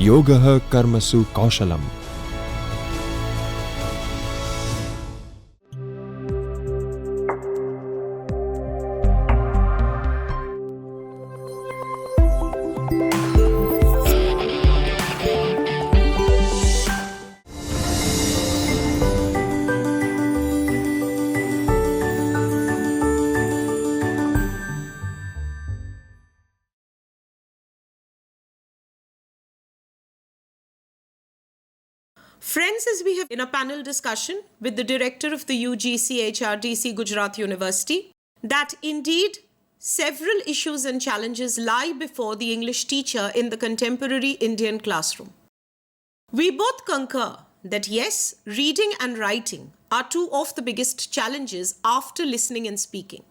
Yogah Karmasu Kaushalam. Friends, as we have in a panel discussion with the director of the UGC HRDC Gujarat University, that indeed several issues and challenges lie before the English teacher in the contemporary Indian classroom. We both concur that yes, reading and writing are two of the biggest challenges after listening and speaking.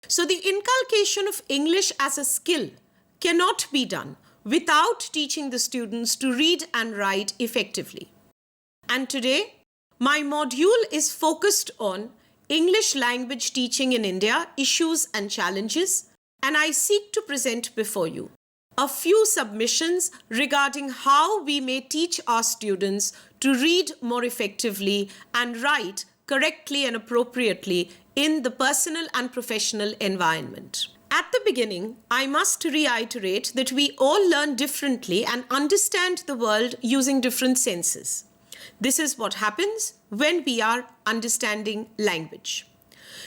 So the inculcation of English as a skill cannot be done without teaching the students to read and write effectively. And today, my module is focused on English language teaching in India, issues and challenges, and I seek to present before you a few submissions regarding how we may teach our students to read more effectively and write correctly and appropriately in the personal and professional environment. At the beginning, I must reiterate that we all learn differently and understand the world using different senses. This is what happens when we are understanding language.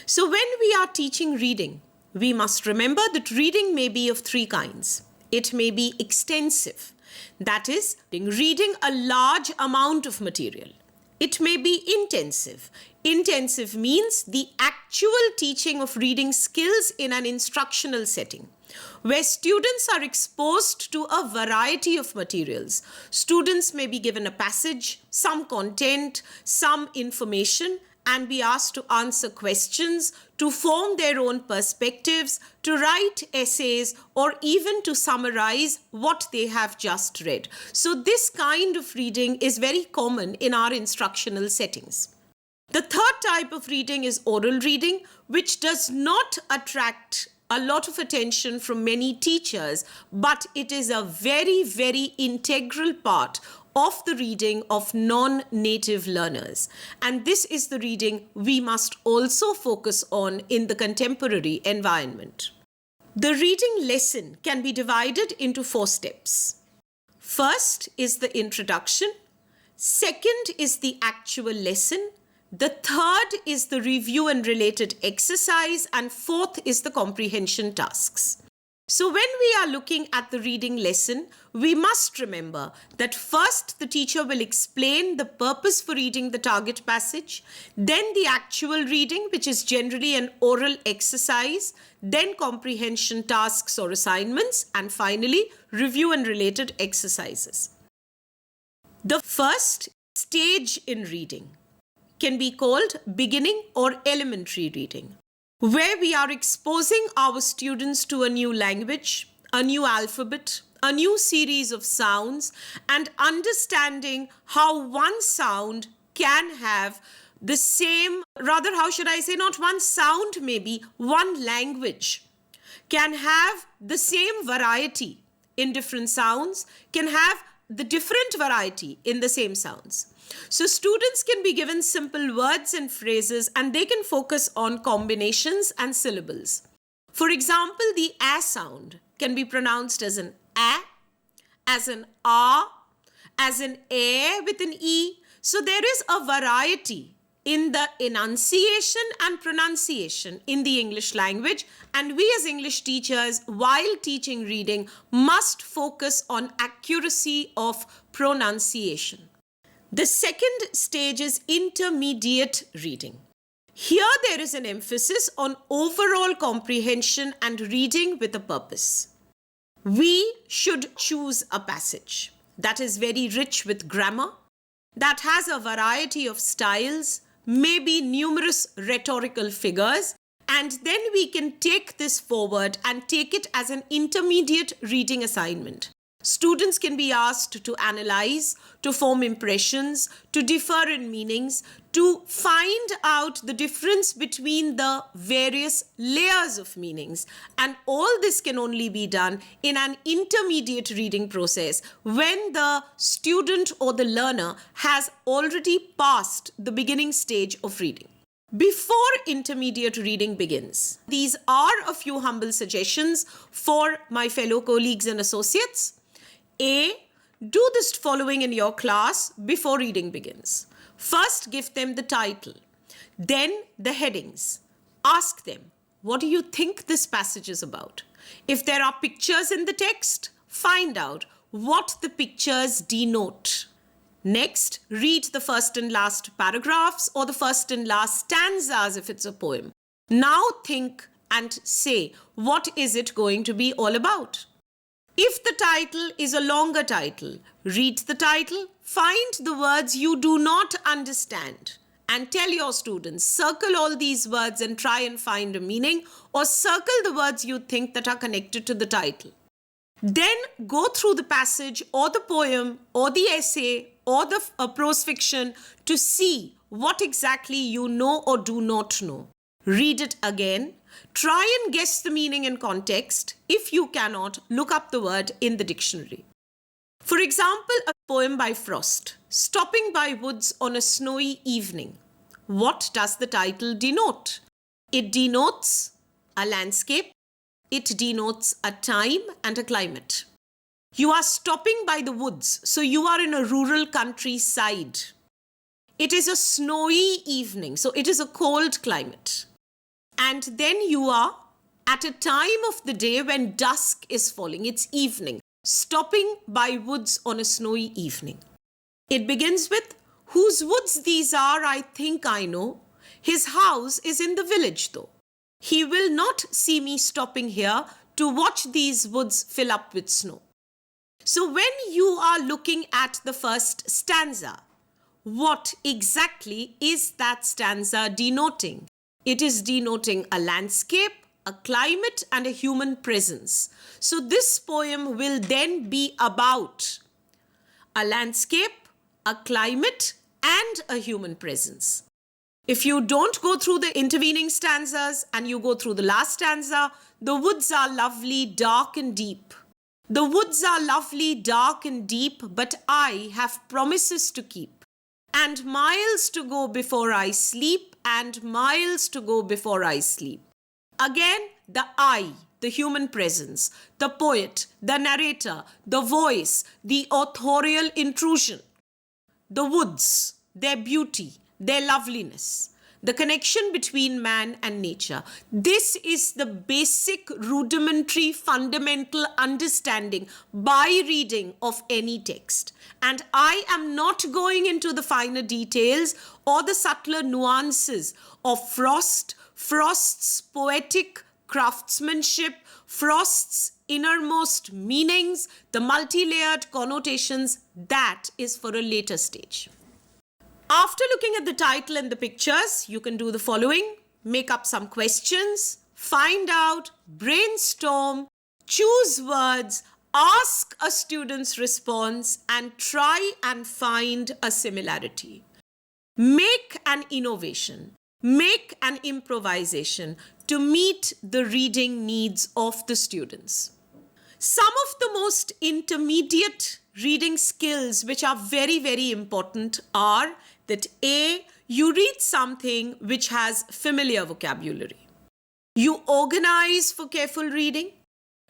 So when we are teaching reading, we must remember that reading may be of three kinds. It may be extensive, that is, reading a large amount of material. It may be intensive. Intensive means the actual teaching of reading skills in an instructional setting, where students are exposed to a variety of materials. Students may be given a passage, some content, some information, and be asked to answer questions, to form their own perspectives, to write essays, or even to summarize what they have just read. So this kind of reading is very common in our instructional settings. The third type of reading is oral reading, which does not attract a lot of attention from many teachers, but it is a very, very integral part of the reading of non-native learners. And this is the reading we must also focus on in the contemporary environment. The reading lesson can be divided into 4 steps. First is the introduction. Second is the actual lesson. The third is the review and related exercise, and fourth is the comprehension tasks. So when we are looking at the reading lesson, we must remember that first the teacher will explain the purpose for reading the target passage, then the actual reading, which is generally an oral exercise, then comprehension tasks or assignments, and finally review and related exercises. The first stage in reading can be called beginning or elementary reading, where we are exposing our students to a new language, a new alphabet, a new series of sounds, and understanding how one sound can have the same, rather, how should I say, not one sound maybe, one language can have the same variety in different sounds, can have the different variety in the same sounds. So students can be given simple words and phrases, and they can focus on combinations and syllables. For example, the A sound can be pronounced as an A, as an A, as an A with an E. So there is a variety in the enunciation and pronunciation in the English language, and we as English teachers, while teaching reading, must focus on accuracy of pronunciation. The second stage is intermediate reading. Here there is an emphasis on overall comprehension and reading with a purpose. We should choose a passage that is very rich with grammar, that has a variety of styles, maybe numerous rhetorical figures, and then we can take this forward and take it as an intermediate reading assignment. Students can be asked to analyze, to form impressions, to differ in meanings, to find out the difference between the various layers of meanings. And all this can only be done in an intermediate reading process when the student or the learner has already passed the beginning stage of reading. Before intermediate reading begins, these are a few humble suggestions for my fellow colleagues and associates. A. Do this following in your class before reading begins. First, give them the title, then the headings. Ask them, what do you think this passage is about? If there are pictures in the text, find out what the pictures denote. Next, read the first and last paragraphs or the first and last stanzas if it's a poem. Now think and say, what is it going to be all about? If the title is a longer title, read the title, find the words you do not understand and tell your students, circle all these words and try and find a meaning, or circle the words you think that are connected to the title. Then go through the passage or the poem or the essay or the prose fiction to see what exactly you know or do not know. Read it again. Try and guess the meaning and context. If you cannot, look up the word in the dictionary. For example, a poem by Frost, Stopping by Woods on a Snowy Evening. What does the title denote? It denotes a landscape. It denotes a time and a climate. You are stopping by the woods, so you are in a rural countryside. It is a snowy evening, so it is a cold climate. And then you are at a time of the day when dusk is falling. It's evening. Stopping by woods on a snowy evening. It begins with, whose woods these are, I think I know. His house is in the village though. He will not see me stopping here to watch these woods fill up with snow. So when you are looking at the first stanza, what exactly is that stanza denoting? It is denoting a landscape, a climate, and a human presence. So this poem will then be about a landscape, a climate, and a human presence. If you don't go through the intervening stanzas and you go through the last stanza, the woods are lovely, dark and deep. The woods are lovely, dark and deep, but I have promises to keep. And miles to go before I sleep, and miles to go before I sleep. Again, the I, the human presence, the poet, the narrator, the voice, the authorial intrusion. The woods, their beauty, their loveliness, the connection between man and nature. This is the basic, rudimentary, fundamental understanding by reading of any text. And I am not going into the finer details or the subtler nuances of Frost's poetic craftsmanship, Frost's innermost meanings, the multi-layered connotations. That is for a later stage. After looking at the title and the pictures, you can do the following. Make up some questions, find out, brainstorm, choose words, ask a student's response, and try and find a similarity. Make an innovation, make an improvisation to meet the reading needs of the students. Some of the most intermediate reading skills which are very, very important are that A, you read something which has familiar vocabulary. You organize for careful reading.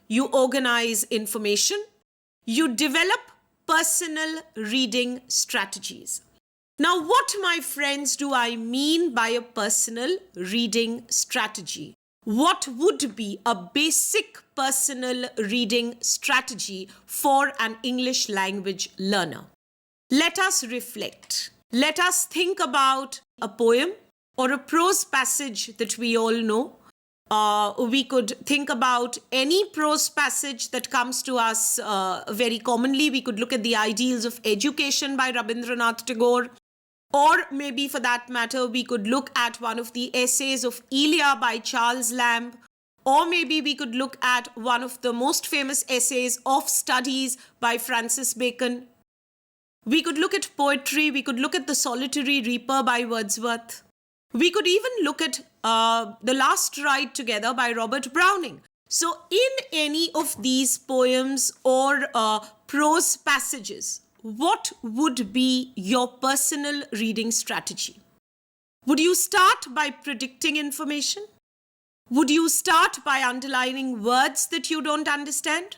You organize information. You develop personal reading strategies. Now, what, my friends, do I mean by a personal reading strategy? What would be a basic personal reading strategy for an English language learner? Let us reflect. Let us think about a poem or a prose passage that we all know. We could think about any prose passage that comes to us very commonly. We could look at the Ideals of Education by Rabindranath Tagore. Or maybe for that matter, we could look at one of the essays of Elia by Charles Lamb. Or maybe we could look at one of the most famous essays of studies by Francis Bacon. We could look at poetry. We could look at The Solitary Reaper by Wordsworth. We could even look at The Last Ride Together by Robert Browning. So in any of these poems or prose passages, what would be your personal reading strategy? Would you start by predicting information? Would you start by underlining words that you don't understand?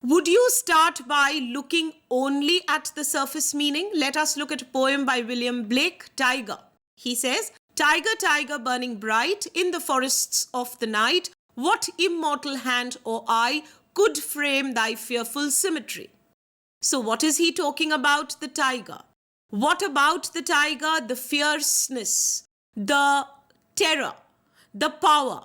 Would you start by looking only at the surface meaning? Let us look at a poem by William Blake, Tiger. He says, "Tiger, tiger, burning bright in the forests of the night, what immortal hand or eye could frame thy fearful symmetry?" So what is he talking about? The tiger. What about the tiger? The fierceness, the terror, the power,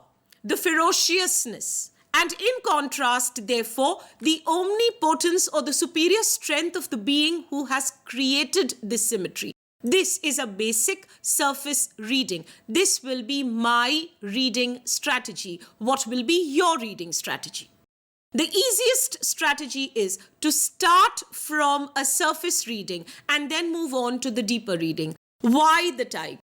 the ferociousness. And in contrast, therefore, the omnipotence or the superior strength of the being who has created this symmetry. This is a basic surface reading. This will be my reading strategy. What will be your reading strategy? The easiest strategy is to start from a surface reading and then move on to the deeper reading. Why the tiger?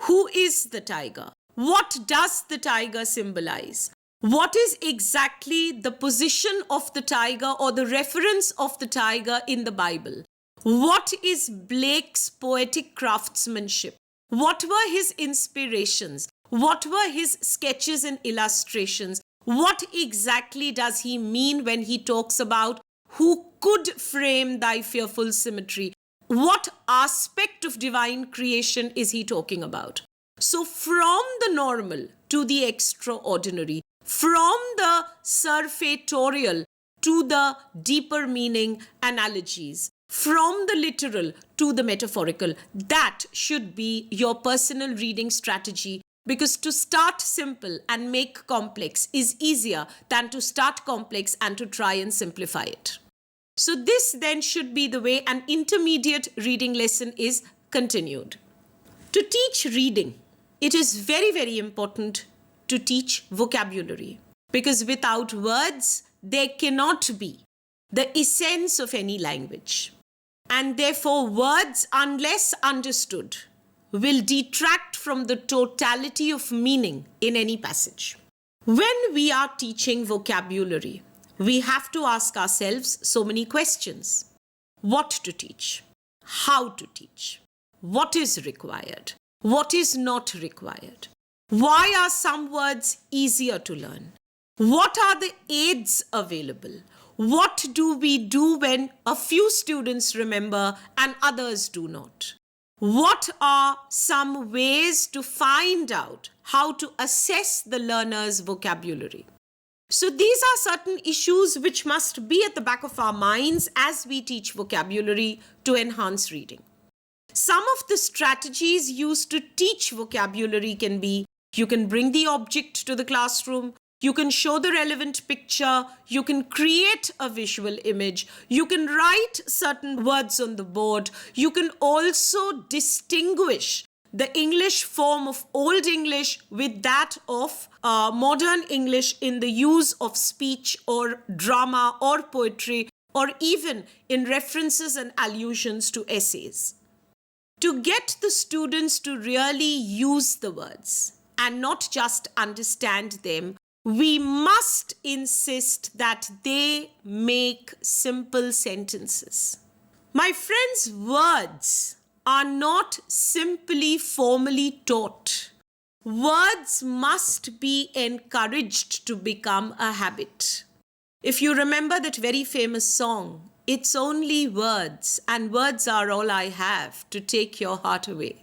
Who is the tiger? What does the tiger symbolize? What is exactly the position of the tiger or the reference of the tiger in the Bible? What is Blake's poetic craftsmanship? What were his inspirations? What were his sketches and illustrations? What exactly does he mean when he talks about who could frame thy fearful symmetry? What aspect of divine creation is he talking about? So from the normal to the extraordinary, from the surfatorial to the deeper meaning analogies, from the literal to the metaphorical, that should be your personal reading strategy, because to start simple and make complex is easier than to start complex and to try and simplify it. So this then should be the way an intermediate reading lesson is continued. To teach reading, it is very, very important to teach vocabulary, because without words, there cannot be the essence of any language. And therefore, words, unless understood, will detract from the totality of meaning in any passage. When we are teaching vocabulary, we have to ask ourselves so many questions. What to teach? How to teach? What is required? What is not required? Why are some words easier to learn? What are the aids available? What do we do when a few students remember and others do not? What are some ways to find out how to assess the learner's vocabulary? So these are certain issues which must be at the back of our minds as we teach vocabulary to enhance reading. Some of the strategies used to teach vocabulary can be: you can bring the object to the classroom, you can show the relevant picture, you can create a visual image, you can write certain words on the board, you can also distinguish the English form of Old English with that of modern English in the use of speech or drama or poetry, or even in references and allusions to essays. To get the students to really use the words and not just understand them, we must insist that they make simple sentences. My friends, words are not simply formally taught. Words must be encouraged to become a habit. If you remember that very famous song, "It's only words, and words are all I have to take your heart away."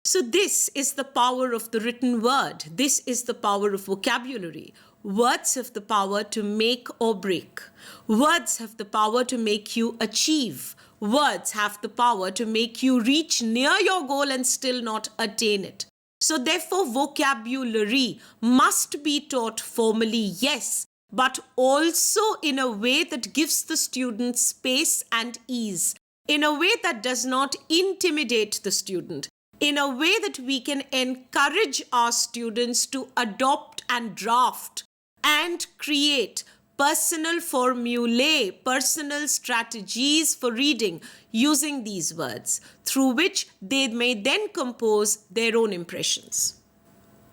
So this is the power of the written word. This is the power of vocabulary. Words have the power to make or break. Words have the power to make you achieve. Words have the power to make you reach near your goal and still not attain it. So therefore, vocabulary must be taught formally, yes, but also in a way that gives the student space and ease, in a way that does not intimidate the student, in a way that we can encourage our students to adopt and draft and create personal formulae, personal strategies for reading using these words, through which they may then compose their own impressions.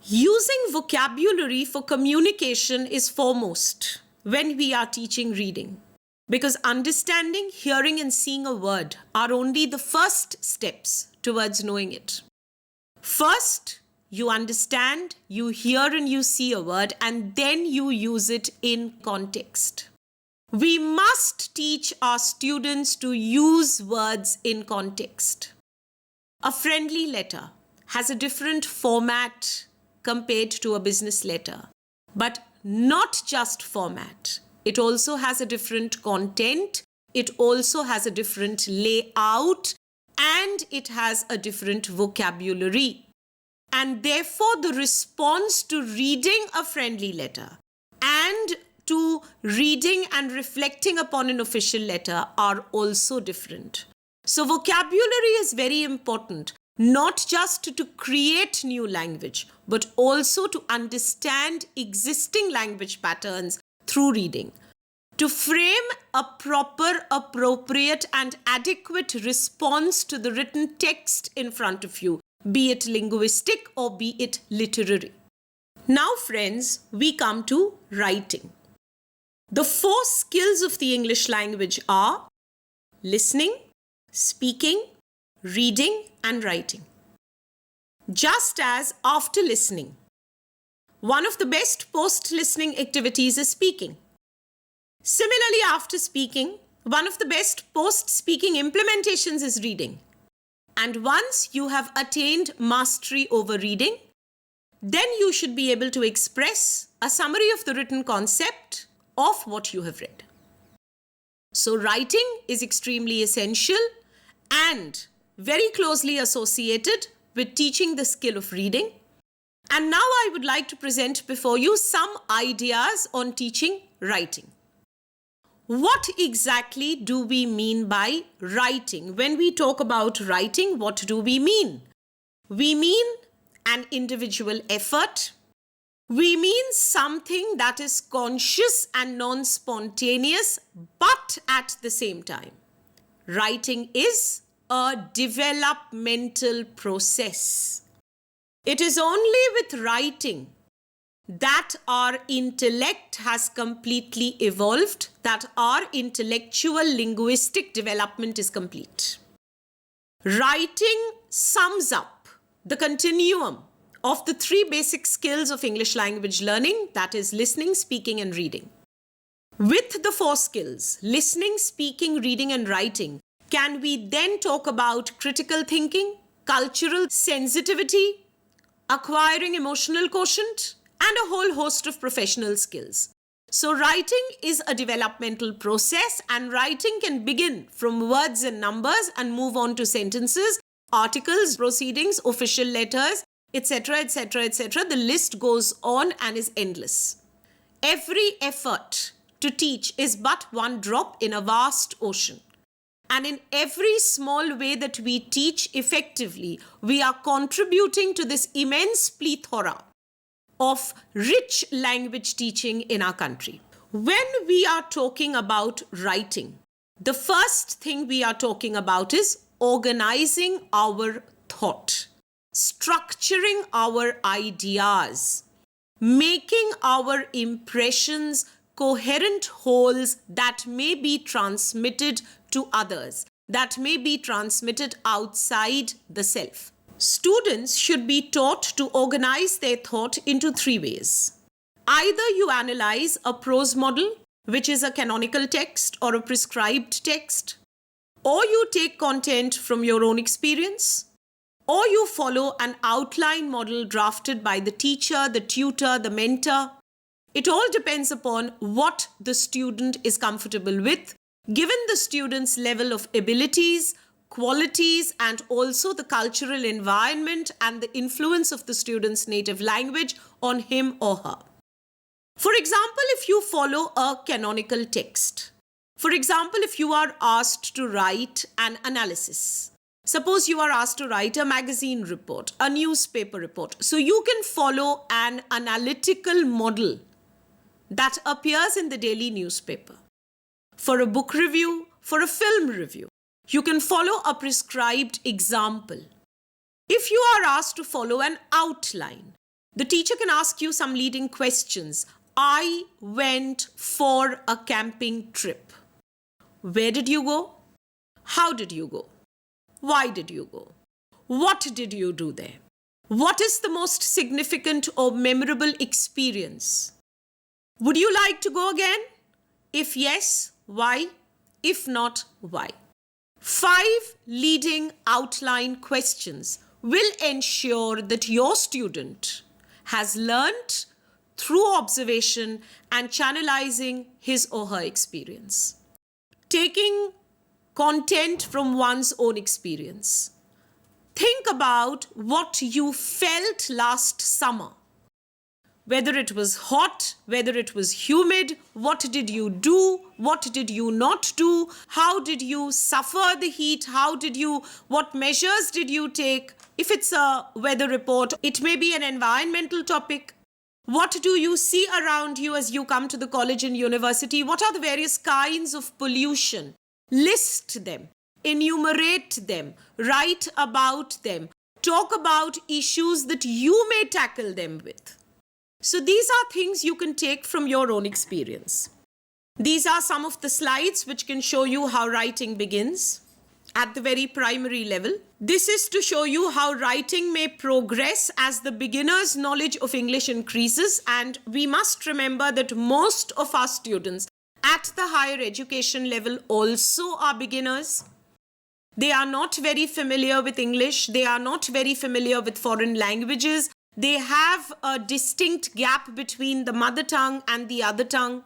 Using vocabulary for communication is foremost when we are teaching reading, because understanding, hearing, and seeing a word are only the first steps towards knowing it. First, you understand, you hear, and you see a word, and then you use it in context. We must teach our students to use words in context. A friendly letter has a different format compared to a business letter, but not just format. It also has a different content, it also has a different layout, and it has a different vocabulary. And therefore, the response to reading a friendly letter and to reading and reflecting upon an official letter are also different. So vocabulary is very important, not just to create new language, but also to understand existing language patterns through reading. To frame a proper, appropriate, and adequate response to the written text in front of you, be it linguistic or be it literary. Now, friends, we come to writing. The 4 skills of the English language are listening, speaking, reading, and writing. Just as after listening, one of the best post-listening activities is speaking. Similarly, after speaking, one of the best post-speaking implementations is reading. And once you have attained mastery over reading, then you should be able to express a summary of the written concept of what you have read. So writing is extremely essential and very closely associated with teaching the skill of reading. And now I would like to present before you some ideas on teaching writing. What exactly do we mean by writing? When we talk about writing, what do we mean? We mean an individual effort. We mean something that is conscious and non-spontaneous, but at the same time. Writing is a developmental process. It is only with writing that our intellect has completely evolved, that our intellectual linguistic development is complete. Writing sums up the continuum of the 3 basic skills of English language learning, that is listening, speaking, and reading. With the 4 skills, listening, speaking, reading, and writing, can we then talk about critical thinking, cultural sensitivity, acquiring emotional quotient, and a whole host of professional skills. So writing is a developmental process, and writing can begin from words and numbers and move on to sentences, articles, proceedings, official letters, etc., etc., etc. The list goes on and is endless. Every effort to teach is but one drop in a vast ocean. And in every small way that we teach effectively, we are contributing to this immense plethora of rich language teaching in our country. When we are talking about writing, the first thing we are talking about is organizing our thought, structuring our ideas, making our impressions coherent wholes that may be transmitted to others, that may be transmitted outside the self. Students should be taught to organize their thought into 3 ways. Either you analyze a prose model, which is a canonical text or a prescribed text, or you take content from your own experience, or you follow an outline model drafted by the teacher, the tutor, the mentor. It all depends upon what the student is comfortable with, given the student's level of abilities, qualities, and also the cultural environment and the influence of the student's native language on him or her. For example, if you follow a canonical text, for example, if you are asked to write an analysis, suppose you are asked to write a magazine report, a newspaper report, so you can follow an analytical model that appears in the daily newspaper. For a book review, for a film review, you can follow a prescribed example. If you are asked to follow an outline, the teacher can ask you some leading questions. I went for a camping trip. Where did you go? How did you go? Why did you go? What did you do there? What is the most significant or memorable experience? Would you like to go again? If yes, why? If not, why? 5 leading outline questions will ensure that your student has learnt through observation and channelizing his or her experience. Taking content from one's own experience. Think about what you felt last summer. Whether it was hot, whether it was humid, what did you do? What did you not do? How did you suffer the heat? What measures did you take? If it's a weather report, it may be an environmental topic. What do you see around you as you come to the college and university? What are the various kinds of pollution? List them, enumerate them, write about them, talk about issues that you may tackle them with. So these are things you can take from your own experience. These are some of the slides which can show you how writing begins at the very primary level. This is to show you how writing may progress as the beginner's knowledge of English increases, and we must remember that most of our students at the higher education level also are beginners. They are not very familiar with English. They are not very familiar with foreign languages. They have a distinct gap between the mother tongue and the other tongue.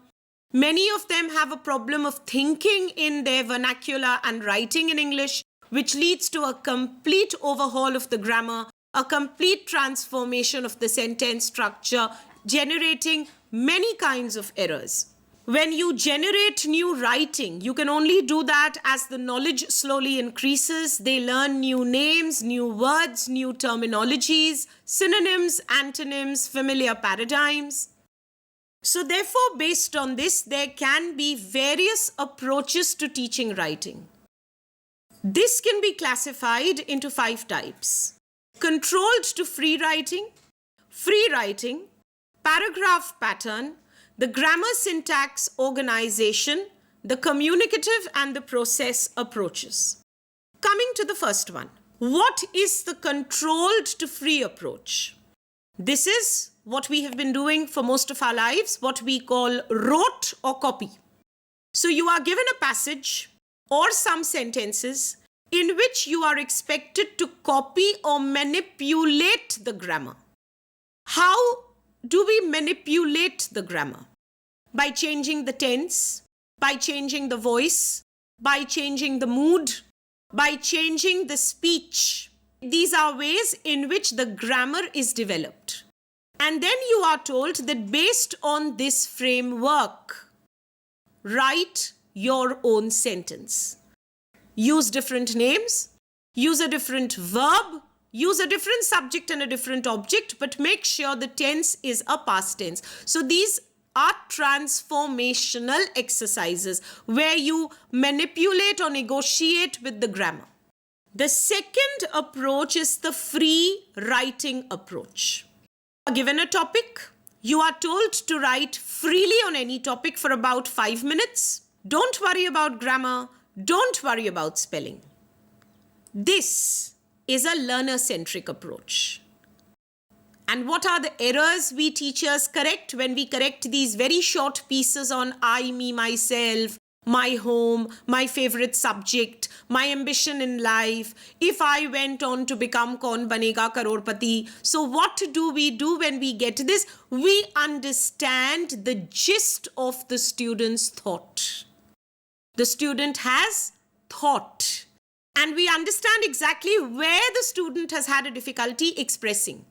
Many of them have a problem of thinking in their vernacular and writing in English, which leads to a complete overhaul of the grammar, a complete transformation of the sentence structure, generating many kinds of errors. When you generate new writing, you can only do that as the knowledge slowly increases. They learn new names, new words, new terminologies, synonyms, antonyms, familiar paradigms. So therefore, based on this, there can be various approaches to teaching writing. This can be classified into 5 types. Controlled to free writing, paragraph pattern, the grammar syntax organization, the communicative and the process approaches. Coming to the first one, what is the controlled to free approach? This is what we have been doing for most of our lives, what we call rote or copy. So you are given a passage or some sentences in which you are expected to copy or manipulate the grammar. How do we manipulate the grammar? By changing the tense, by changing the voice, by changing the mood, by changing the speech. These are ways in which the grammar is developed. And then you are told that based on this framework, write your own sentence. Use different names, use a different verb, use a different subject and a different object, but make sure the tense is a past tense. So these are transformational exercises where you manipulate or negotiate with the grammar. The second approach is the free writing approach. Given a topic, you are told to write freely on any topic for about 5 minutes. Don't worry about grammar. Don't worry about spelling. This is a learner-centric approach. And what are the errors we teachers correct when we correct these very short pieces on I, me, myself, my home, my favorite subject, my ambition in life, if I went on to become kaun banega crorepati. So what do we do when we get this? We understand the gist of the student's thought. The student has thought. And we understand exactly where the student has had a difficulty expressing.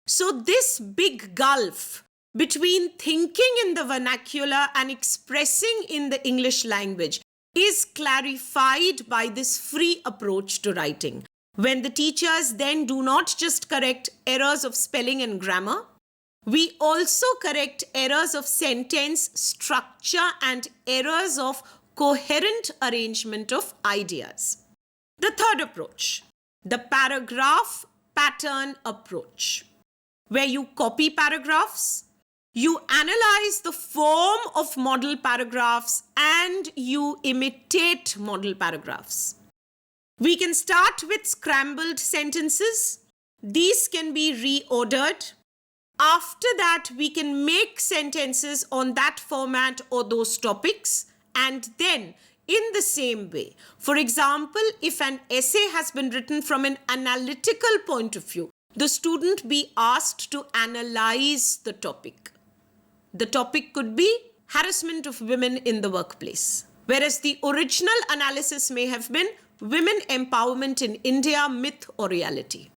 So this big gulf between thinking in the vernacular and expressing in the English language is clarified by this free approach to writing. When the teachers then do not just correct errors of spelling and grammar, We also correct errors of sentence structure and errors of coherent arrangement of ideas. The third approach, the paragraph pattern approach, where you copy paragraphs, you analyze the form of model paragraphs, and you imitate model paragraphs. We can start with scrambled sentences. These can be reordered. After that, we can make sentences on that format or those topics, and then in the same way. For example, if an essay has been written from an analytical point of view, the student be asked to analyze the topic. The topic could be harassment of women in the workplace, whereas the original analysis may have been women empowerment in India, myth or reality.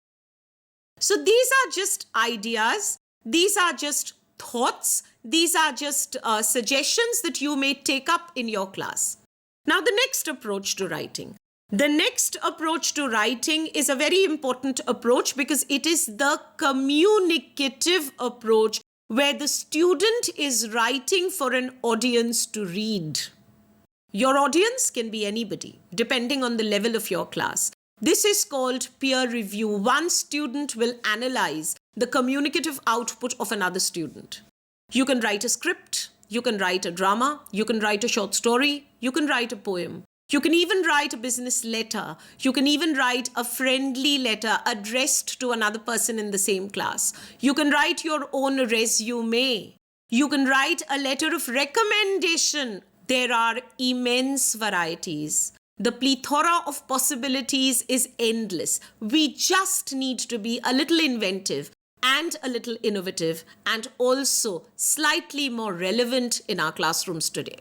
So these are just ideas, these are just thoughts, these are just suggestions that you may take up in your class. Now the next approach to writing. The next approach to writing is a very important approach because it is the communicative approach where the student is writing for an audience to read. Your audience can be anybody, depending on the level of your class. This is called peer review. One student will analyze the communicative output of another student. You can write a script, you can write a drama, you can write a short story, you can write a poem. You can even write a business letter. You can even write a friendly letter addressed to another person in the same class. You can write your own resume. You can write a letter of recommendation. There are immense varieties. The plethora of possibilities is endless. We just need to be a little inventive and a little innovative and also slightly more relevant in our classrooms today.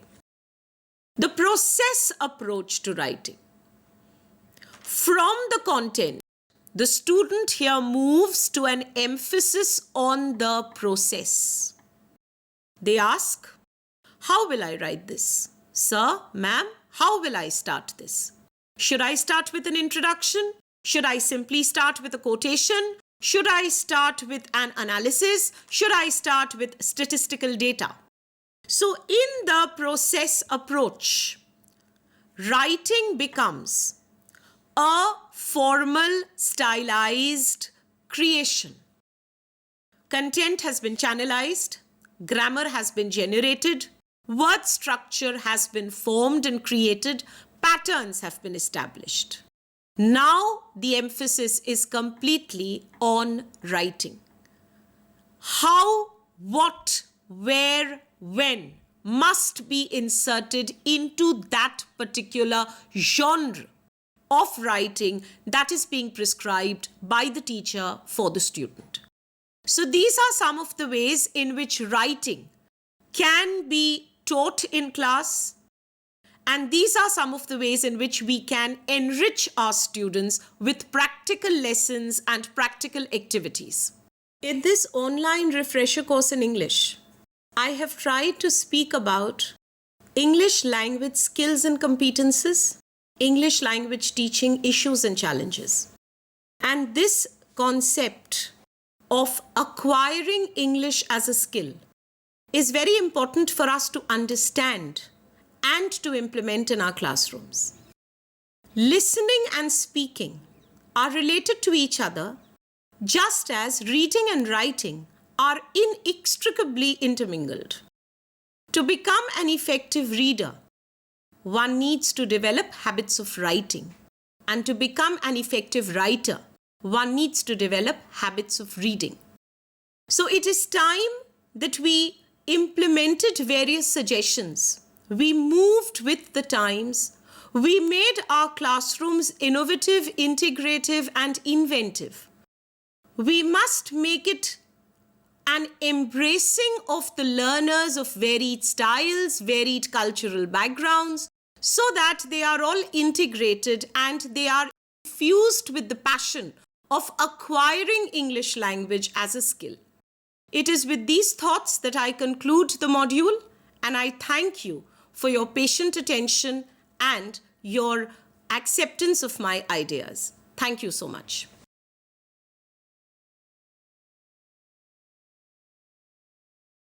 The process approach to writing. From the content, the student here moves to an emphasis on the process. They ask, how will I write this? Sir, ma'am, how will I start this? Should I start with an introduction? Should I simply start with a quotation? Should I start with an analysis? Should I start with statistical data? So in the process approach, writing becomes a formal, stylized creation. Content has been channelized, grammar has been generated, word structure has been formed and created, patterns have been established. Now the emphasis is completely on writing. How, what, where, when must be inserted into that particular genre of writing that is being prescribed by the teacher for the student. So these are some of the ways in which writing can be taught in class, and these are some of the ways in which we can enrich our students with practical lessons and practical activities. In this online refresher course in English, I have tried to speak about English language skills and competences, English language teaching issues and challenges. And this concept of acquiring English as a skill is very important for us to understand and to implement in our classrooms. Listening and speaking are related to each other, just as reading and writing are inextricably intermingled. To become an effective reader, one needs to develop habits of writing. And to become an effective writer, one needs to develop habits of reading. So it is time that we implemented various suggestions. We moved with the times. We made our classrooms innovative, integrative, and inventive. We must make it an embracing of the learners of varied styles, varied cultural backgrounds, so that they are all integrated and they are infused with the passion of acquiring English language as a skill. It is with these thoughts that I conclude the module, and I thank you for your patient attention and your acceptance of my ideas. Thank you so much.